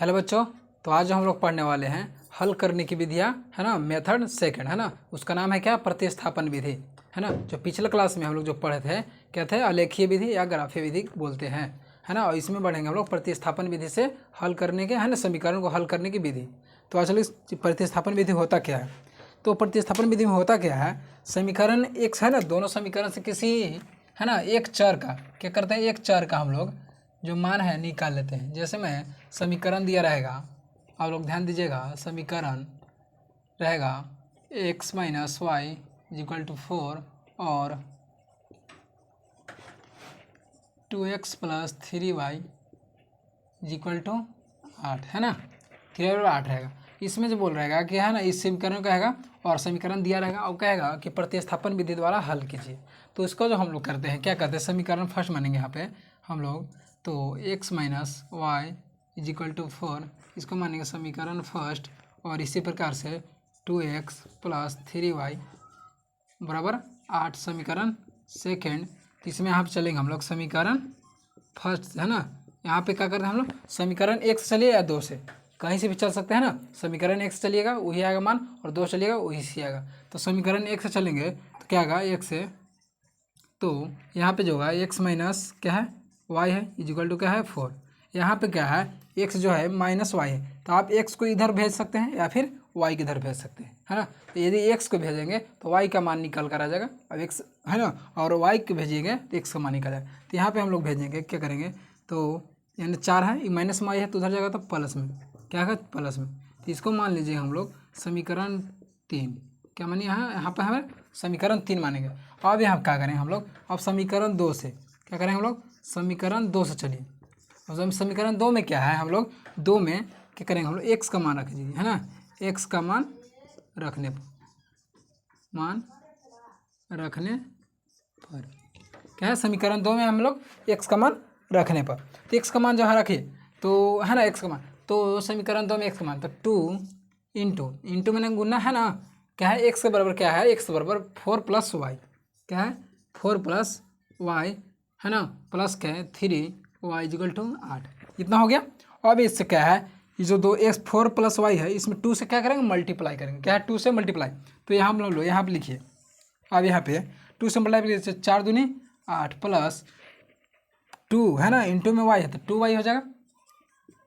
Hello बच्चों, तो आज हम लोग पढ़ने वाले हैं हल करने की विधियाँ, है ना। मेथड सेकंड, है ना। उसका नाम है क्या? प्रतिस्थापन विधि, है ना। जो पिछले क्लास में हम लोग जो पढ़े थे क्या थे? आलेखीय विधि या ग्राफीय विधि बोलते हैं, है ना। और इसमें बढ़ेंगे हम लोग प्रतिस्थापन विधि से हल करने के, है ना, समीकरण को हल करने की विधि। तो आज इस प्रतिस्थापन विधि होता क्या है? तो प्रतिस्थापन विधि में होता क्या है? समीकरण एक, है ना, दोनों समीकरण से किसी, है ना, एक चर का क्या करते हैं? एक चर का हम लोग जो मान है निकाल लेते हैं। जैसे मैं समीकरण दिया रहेगा, आप लोग ध्यान दीजिएगा, समीकरण रहेगा x minus y equal to 4 और 2x plus 3y equal to 8, है ना। 3 और 8 रहेगा। इसमें जो बोल रहेगा कि, है ना, इस समीकरण कहेगा और समीकरण दिया रहेगा और कहेगा कि प्रतिस्थापन विधि द्वारा हल कीजिए। तो इसको जो हम लोग करते हैं, क्या करते हैं? समीकरण फर्स्ट मानेंगे यहाँ पे हम लोग, तो x minus y equal to 4 इसको मानेंगे समीकरण फर्स्ट, और इसी प्रकार से 2x प्लस 3y बराबर 8 समीकरण सेकेंड। इसमें यहाँ पे चलेंगे हम लोग समीकरण फर्स्ट, है ना। यहाँ पे क्या करते हैं हम लोग? समीकरण एक से चलिए या दो से, कहीं से भी चल सकते हैं ना। समीकरण एक से चलिएगा वही आएगा मान, और दो चलिएगा वही से आएगा। तो समीकरण एक से चलेंगे तो क्या आएगा? एक से, तो यहाँ पे जो होगा x माइनस क्या है? y है इक्वल टू क्या है? 4। यहाँ पे क्या है? x जो है माइनस y है, तो आप x को इधर भेज सकते हैं या फिर y की इधर भेज सकते हैं, है ना। तो यदि x को भेजेंगे तो y का मान निकल कर आ जाएगा। अब x, है ना, और y को भेजिएगा तो x का मान निकल जाएगा। तो यहाँ पे हम लोग भेजेंगे, क्या करेंगे? तो यानी 4 है, माइनस में y है तो उधर जाएगा तो प्लस में, क्या है? प्लस में। तो इसको मान लीजिए हम लोग समीकरण 3, क्या मानिए? यहाँ पर हमें समीकरण 3 मानेंगे। अब यहाँ क्या करेंगे हम लोग? अब समीकरण 2 से क्या करेंगे हम लोग? समीकरण 2 से चलिए। अब समीकरण 2 में क्या है? हम लोग 2 में क्या करेंगे? हम लोग x का मान रख दीजिए, है ना। x का मान रखने पर क्या है? समीकरण 2 में हम लोग x का मान रखने पर, तो x का मान जहाँ रखिए तो, है ना, x का मान, तो समीकरण 2 में x का मान तो 2 इंटू मैंने गुना, है ना। क्या है? x के बराबर क्या है? x बराबर 4 प्लस वाई, क्या है? 4 प्लस वाई, है ना, प्लस क्या है? 3y equal to 8। इतना हो गया। अब इससे क्या है? ये जो 4 प्लस वाई है, इसमें 2 से क्या करेंगे? मल्टीप्लाई करेंगे। क्या है? 2 से मल्टीप्लाई। तो यहाँ हम लोग लो, यहाँ पे लिखिए। अब यहाँ पे 2 से मल्टीप्लाई करिए, 4 दूनी 8 प्लस 2, है ना, इंटू में y है तो 2y हो जाएगा।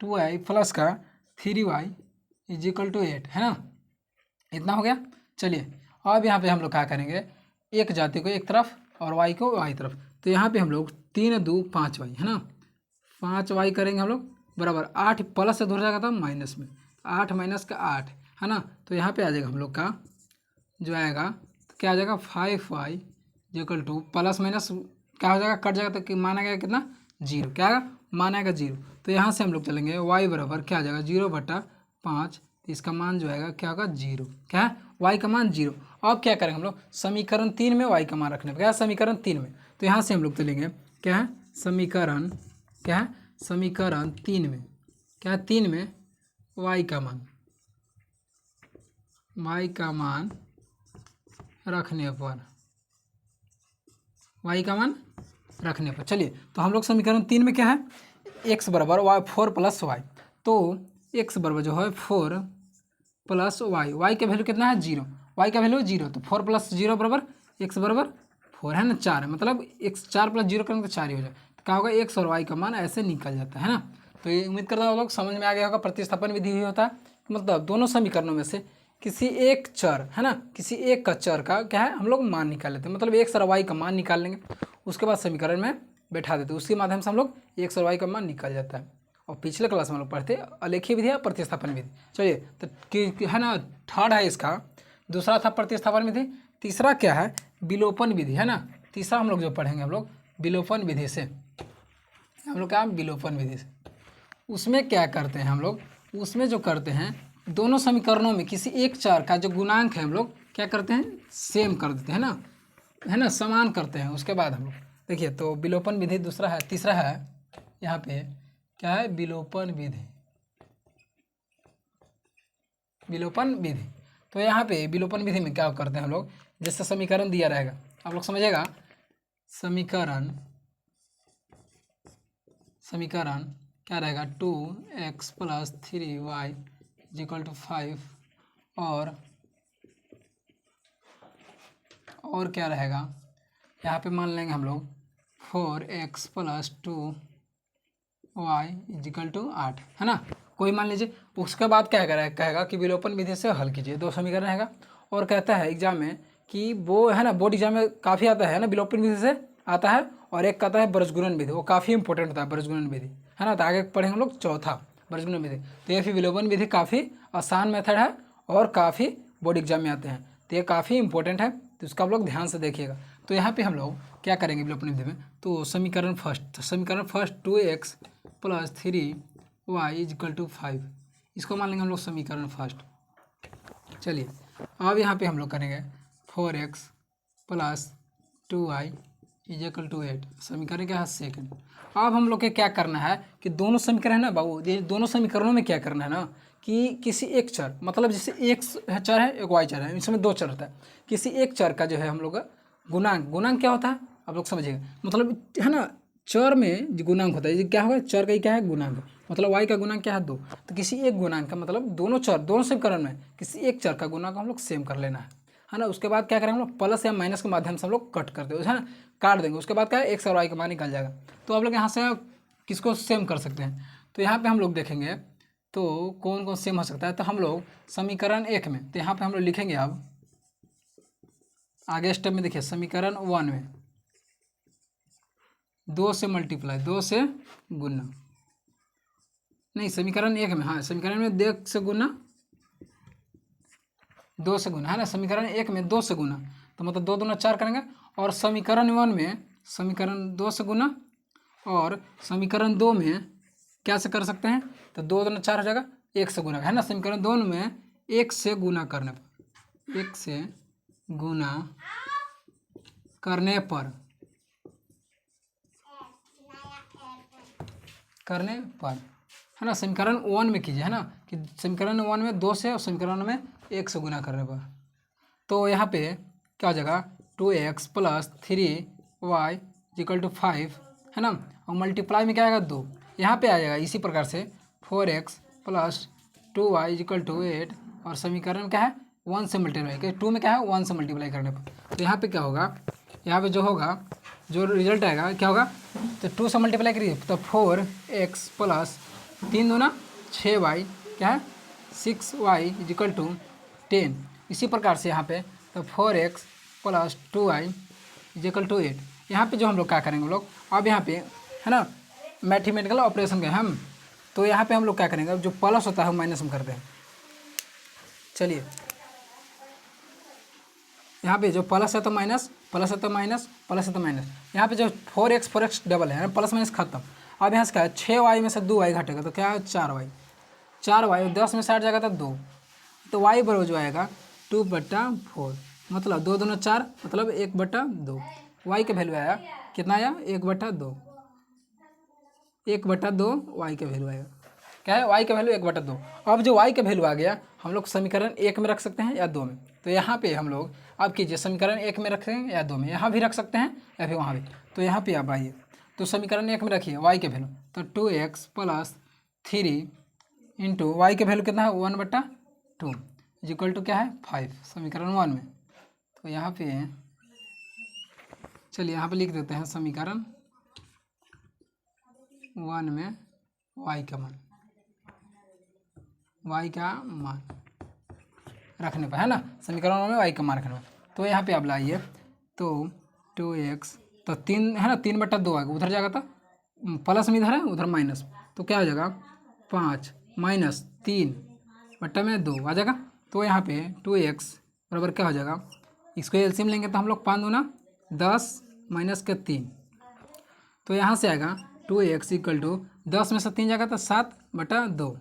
2y प्लस का 3y इक्वल टू 8, है ना। इतना हो गया। चलिए अब यहाँ पे हम लोग क्या करेंगे? एक जाति को एक तरफ और y को y तरफ। तो यहाँ पे हम लोग 3 2 5y, है ना, 5y करेंगे हम लोग बराबर 8 प्लस से दूर जाएगा तो माइनस में, 8 माइनस का 8, है ना। तो यहाँ पे आ जाएगा हम लोग का जो आएगा, तो क्या आ जाएगा? 5y equal two plus minus क्या हो जाएगा? कट जाएगा तो माना गया कितना? 0। क्या आएगा? माना आएगा 0। तो यहाँ से हम लोग चलेंगे y बराबर क्या आ जाएगा? 0/5। तो इसका मान जो आएगा क्या होगा? 0। क्या है? y का मान 0। अब क्या करेंगे हम लोग? समीकरण 3 में y का मान रखने पर, क्या है? समीकरण 3 में, तो यहाँ से हम लोग चलेंगे, क्या है? समीकरण, क्या है? समीकरण 3 में, क्या है? 3 में y का मान रखने पर, y का मान रखने पर। चलिए तो हम लोग समीकरण 3 में क्या है? x बराबर y 4 प्लस वाई, तो x बराबर जो है 4 प्लस वाई, वाई का वैल्यू कितना है? 0, वाई का वैल्यू 0, तो 4 प्लस 0 बराबर x बराबर 4, है ना, 4 है, मतलब x 4 प्लस 0 करेंगे तो 4 ही हो जाए। तो क्या होगा? x और y का मान ऐसे निकल जाता है ना। तो ये उम्मीद करता हूँ आप लोग समझ में आ गया होगा। प्रतिस्थापन विधि ही होता है, मतलब दोनों समीकरणों में से किसी एक चर, है ना, किसी एक का चर का क्या है? हम लोग मान निकाल लेते हैं, मतलब x और y का मान निकाल लेंगे, उसके बाद समीकरण में बैठा देते हैं, उसके माध्यम से हम लोग x और y का मान निकल जाता है। और पिछले क्लास में हम लोग पढ़ते आलेखीय विधि या प्रतिस्थापन विधि। चलिए तो है ना, थर्ड है इसका, दूसरा था प्रतिस्थापन विधि, तीसरा क्या है? विलोपन विधि, है ना। तीसरा हम लोग जो पढ़ेंगे हम लोग विलोपन विधि से, हम लोग क्या? विलोपन विधि से। उसमें क्या करते हैं हम लोग? उसमें जो करते हैं, दोनों समीकरणों में किसी एक चर का जो गुणांक है हम लोग क्या करते हैं? सेम कर देते हैं ना, है ना, समान करते हैं। उसके बाद हम लोग देखिए, तो विलोपन विधि दूसरा है, तीसरा है यहाँ पे क्या है? विलोपन विधि, विलोपन विधि। तो यहाँ पे विलोपन विधि में क्या करते हैं हम लोग? जैसे समीकरण दिया रहेगा, आप लोग समीकरण क्या रहेगा 2x plus 3y equal to 5 और क्या रहेगा यहाँ पे मान लेंगे हम लोग 4x plus 2y equal to 8 है ना। कोई मान लीजिए उसके बाद क्या कहेगा कि विलोपन विधि से हल कीजिए, दो समीकरण रहेगा। और कहता है एग्जाम में कि वो है ना बोर्ड एग्जाम में काफ़ी आता है ना विलोपन विधि से आता है, और एक कहता है बृजगुणन विधि, वो काफ़ी इंपॉर्टेंट होता है बृजगुणन विधि है ना। तो आगे पढ़ेंगे हम लोग चौथा बृजगुणन विधि। तो ये फिर विलोपन विधि काफ़ी आसान मेथड है और काफ़ी बोर्ड एग्जाम में आते हैं, तो ये काफ़ी इंपॉर्टेंट है, तो इसका आप लोग ध्यान से देखिएगा। तो यहाँ पे हम लोग क्या करेंगे विलोपन विधि में, तो समीकरण first 2x plus 3y equal to 5, इसको मान लेंगे हम लोग समीकरण फर्स्ट। चलिए अब यहाँ पे हम लोग करेंगे 4x plus 2y equal to 8, समीकरण क्या है सेकंड। अब हम लोग के क्या करना है कि दोनों समीकरण है ना बाबू, ये दोनों समीकरणों में क्या करना है ना कि किसी एक चर, मतलब जैसे एक चर है एक वाई चर है, इसमें दो चर होता है, किसी एक चर का जो है हम लोग गुणांक क्या होता है आप लोग समझिएगा, मतलब है ना चर में जो गुणांक होता है, ये क्या होगा चर का ही क्या है गुणांक, मतलब वाई का गुणांक क्या है 2, तो किसी एक गुणांक का मतलब दोनों समीकरण में किसी एक चर का गुणांक हम लोग सेम कर लेना है ना। उसके बाद क्या करेंगे हम लोग प्लस या माइनस के माध्यम से हम लोग कट कर देंगे है ना, काट देंगे। उसके बाद क्या है एक्स और वाई का मान निकल जाएगा। तो आप लोग यहाँ से किसको सेम कर सकते हैं, तो यहाँ पे हम लोग देखेंगे तो कौन कौन सेम हो सकता है। तो हम लोग समीकरण 1 में, तो यहाँ पे हम लोग लिखेंगे अब आगे स्टेप में देखिए समीकरण 1 में 2 से मल्टीप्लाई 2 से गुना, नहीं समीकरण 1 में, हाँ समीकरण में 2 से गुना है ना, समीकरण 1 में 2 से गुना, तो मतलब 2 दूना 4 करेंगे। और समीकरण 1 में समीकरण 2 से गुना, और समीकरण 2 में क्या से कर सकते हैं, तो 2 दूना 4 हो जाएगा, 1 से गुना है ना। समीकरण 2 में 1 से गुना करने पर, 1 से गुना करने पर है ना, समीकरण 1 में कीजिए है ना, कि समीकरण 1 में 2 से और समीकरण में 1 से गुना करने पर, तो यहाँ पे क्या हो जाएगा 2x plus 3y equal to 5 है ना, और मल्टीप्लाई में क्या आएगा 2, यहाँ पे आ जाएगा इसी प्रकार से 4x plus 2y equal to 8, और समीकरण क्या है 1 से मल्टीप्लाई, 2 में क्या है 1 से मल्टीप्लाई करने पर, तो यहाँ पे क्या होगा, यहाँ पे जो होगा जो रिजल्ट आएगा क्या होगा, तो 2 से मल्टीप्लाई करिए तो 4x प्लस 3 दूना 6y क्या है 6y इक्वल टू 10। इसी प्रकार से यहाँ पे तो 4x plus 2y equal to 8। यहाँ पे जो हम लोग क्या करेंगे लोग, अब यहाँ पे है ना मैथमेटिकल ऑपरेशन के हम, तो यहाँ पे हम लोग क्या करेंगे, जो प्लस होता है माइनस हम करते हैं। चलिए यहाँ पे जो प्लस है तो माइनस, प्लस है तो माइनस, प्लस है तो माइनस, यहाँ पे जो 4x डबल है प्लस माइनस खत्म। अब यहाँ से क्या है 6y में से 2y घटेगा तो क्या है 4y, 4y 10 में से 8 जाएगा तो 2, तो y बराबर जो आएगा 2/4, मतलब 2 दूना 4 मतलब 1/2, y का वैल्यू आया कितना आया 1/2, 1/2 y का वैल्यू आएगा, क्या है y का वैल्यू 1/2। अब जो y का वैल्यू आ गया हम लोग समीकरण 1 में रख सकते हैं या 2 में, तो यहाँ पे हम लोग अब कीजिए समीकरण 1 में रखेंगे या 2 में, यहाँ भी रख सकते हैं या फिर वहाँ भी। तो यहाँ पे आप आइए तो समीकरण 1 में रखिए y के वैल्यू, तो 2x प्लस 3 इंटू वाई के वैल्यू कितना है 1/2 इक्वल टू क्या है 5 समीकरण 1 में। तो यहाँ पे चलिए यहाँ पे लिख देते हैं समीकरण 1 में y का मान रखने पर है ना, समीकरण 1 में y का मान रखने पर। तो यहाँ पे आप लाइए तो 2x तो 3 है ना 3/2 आएगा, उधर जाएगा तो प्लस में इधर है उधर माइनस, तो क्या हो जाएगा 5 माइनस 3/2 आ जाएगा। तो यहाँ पे 2x बराबर क्या हो जाएगा, इसको एलसीएम लेंगे तो हम लोग 5 दूना 10 माइनस के 3, तो यहाँ से आएगा 2x इक्वल टू 10 में से 3 जाएगा तो 7/2,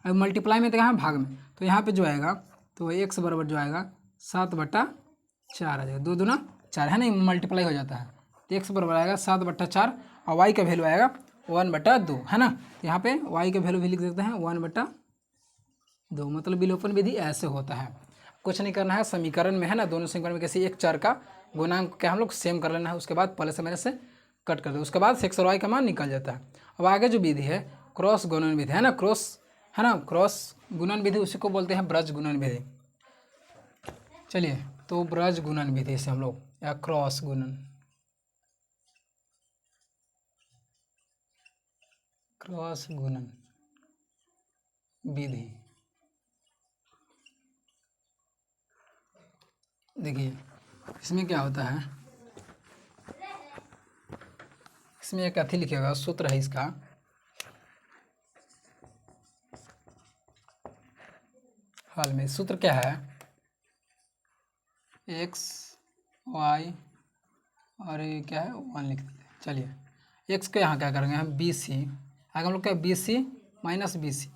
अब मल्टीप्लाई में तो यहाँ भाग में, तो यहाँ पे जो आएगा तो x बराबर जो आएगा 7/4 आ जाएगा, 2 दूना 4 है ना, मल्टीप्लाई हो जाता है, तो x बराबर आएगा 7/4 और y का वैल्यू आएगा 1/2 है ना। तो यहाँ पे y का वैल्यू भी लिख देते हैं 1/2, मतलब विलोपन विधि ऐसे होता है। कुछ नहीं करना है, समीकरण में है ना दोनों समीकरण में किसी एक चर का गुणांक क्या हम लोग सेम कर लेना है, उसके बाद प्लस से माइनस से कट कर दो, उसके बाद x और y का मान निकल जाता है। अब आगे जो विधि है क्रॉस गुणन विधि है ना, क्रॉस गुणन विधि उसी को बोलते हैं ब्रज गुणन विधि। चलिए, तो ब्रज गुणन विधि से हम लोग या क्रॉस गुणन विधि, देखिए इसमें क्या होता है, इसमें एक अथी लिखेगा, सूत्र है इसका, हाल में सूत्र क्या है, एक्स वाई और ये क्या है 1 लिख देते हैं। चलिए एक्स को यहाँ क्या करेंगे हम बी सी, आगे हम लोग क्या b c minus b c.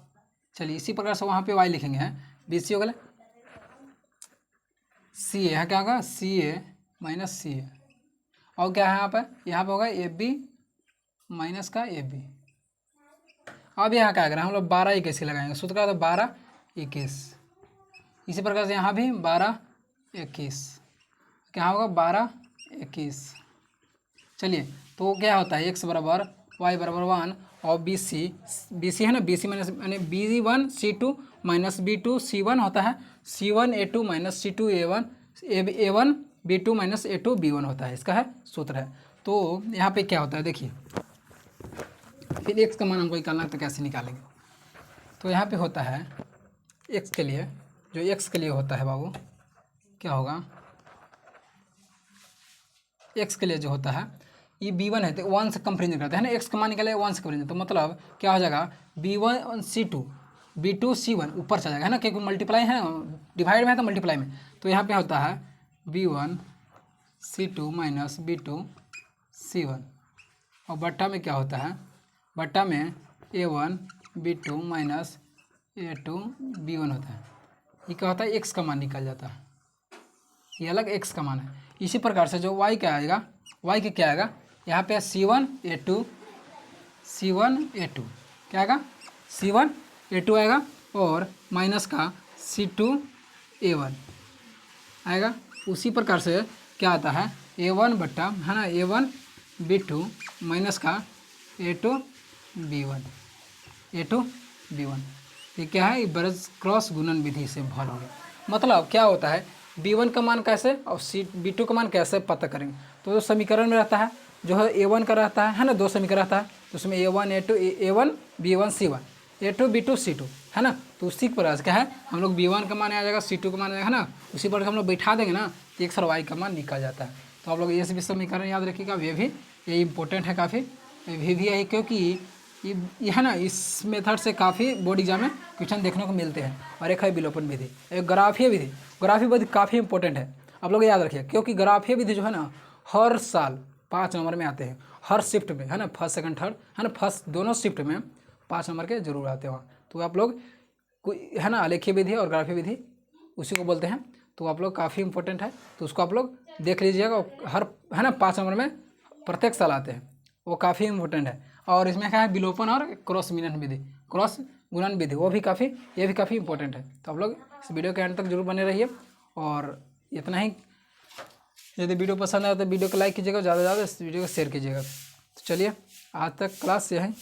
चलिए इसी प्रकार से वहाँ पे वाई लिखेंगे हैं, बी सी हो गया सी ए, यहाँ क्या होगा सी ए माइनस सी ए, और क्या है यहाँ पे होगा ए बी माइनस का ए बी। अब यहाँ क्या करें हम लोग 12 21 लगाएंगे, सूत्र का तो 12 21। इसी प्रकार से यहाँ भी 12 21, क्या होगा 12 21। चलिए तो क्या होता है एक्स बराबर वाई बराबर 1 और बी सी है ना, बी सी माइनस यानी B1 C2 minus B2 C1 होता है, C1 A2 minus C2 A1 B2 minus A2 B1 होता है, इसका है सूत्र है। तो यहाँ पे क्या होता है देखिए, फिर एक्स का मान हमको निकालना है तो कैसे निकालेंगे, तो यहाँ पे होता है एक्स के लिए, जो एक्स के लिए होता है बाबू क्या होगा, एक्स के लिए जो होता है ये B1 है तो 1 से कंपेरिजन करते हैं ना, एक्स का मान निकाले 1 से कंपेरिजन, तो मतलब क्या हो जाएगा B1 C2 B2 C1 ऊपर चला जाएगा है ना, क्योंकि मल्टीप्लाई है, डिवाइड में है तो मल्टीप्लाई में, तो यहाँ पे होता है B1 C2 minus B2 C1, और बट्टा में क्या होता है, बट्टा में A1 B2 minus A2 B1 होता है। ये क्या होता है एक्स का मान निकल जाता है, ये अलग एक्स का मान है। इसी प्रकार से जो वाई का आएगा, वाई के क्या आएगा, यहाँ पे C1 A2 क्या आएगा C1 A2 आएगा, और माइनस का C2 A1 आएगा। उसी प्रकार से क्या आता है A1 बट्टा है ना A1 B2 माइनस का A2 B1, ये क्या है, ब्रज क्रॉस गुणन विधि से भर हो गया। मतलब क्या होता है B1 का मान कैसे और B2 का मान कैसे पता करेंगे, तो जो समीकरण में रहता है जो है A1 का रहता है ना, 2 समीकरण रहता है, तो उसमें A1 B1 C1 A2 B2 C2 है ना, तो उसी प्रकार से क्या है हम लोग B1 का मान आ जाएगा, C2 का मान आ जाएगा ना, उसी पर हम लोग बैठा देंगे ना तो एक्स और वाई का मान निकल जाता है। तो आप लोग ये सभी समीकरण याद रखिएगा, ये इंपॉर्टेंट है काफ़ी, ये भी है क्योंकि ये है ना, इस मेथड से काफ़ी बोर्ड एग्जाम में क्वेश्चन देखने को मिलते हैं। और एक है विलोपन विधि, एक ग्राफीय विधि काफ़ी इंपॉर्टेंट है, आप लोग याद रखिए, क्योंकि ग्राफीय विधि जो है ना हर साल 5 नंबर में आते हैं, हर शिफ्ट में है ना, फर्स्ट सेकंड थर्ड है ना, फर्स्ट दोनों शिफ्ट में 5 नंबर के जरूर आते हैं वहाँ। तो आप लोग है ना आलेखीय विधि और ग्राफीय विधि उसी को बोलते हैं, तो आप लोग काफ़ी इंपॉर्टेंट है, तो उसको आप लोग देख लीजिएगा, हर है ना 5 नंबर में प्रत्येक साल आते हैं, वो काफ़ी इंपॉर्टेंट है। और इसमें क्या है विलोपन और क्रॉस गुणन विधि वो भी काफ़ी, ये भी काफ़ी इंपॉर्टेंट है। तो आप लोग इस वीडियो के एंड तक जरूर बने रहिए, और इतना ही, यदि वीडियो पसंद आए तो वीडियो को लाइक कीजिएगा, ज़्यादा से ज़्यादा इस वीडियो को शेयर कीजिएगा। तो चलिए आज तक क्लास से है।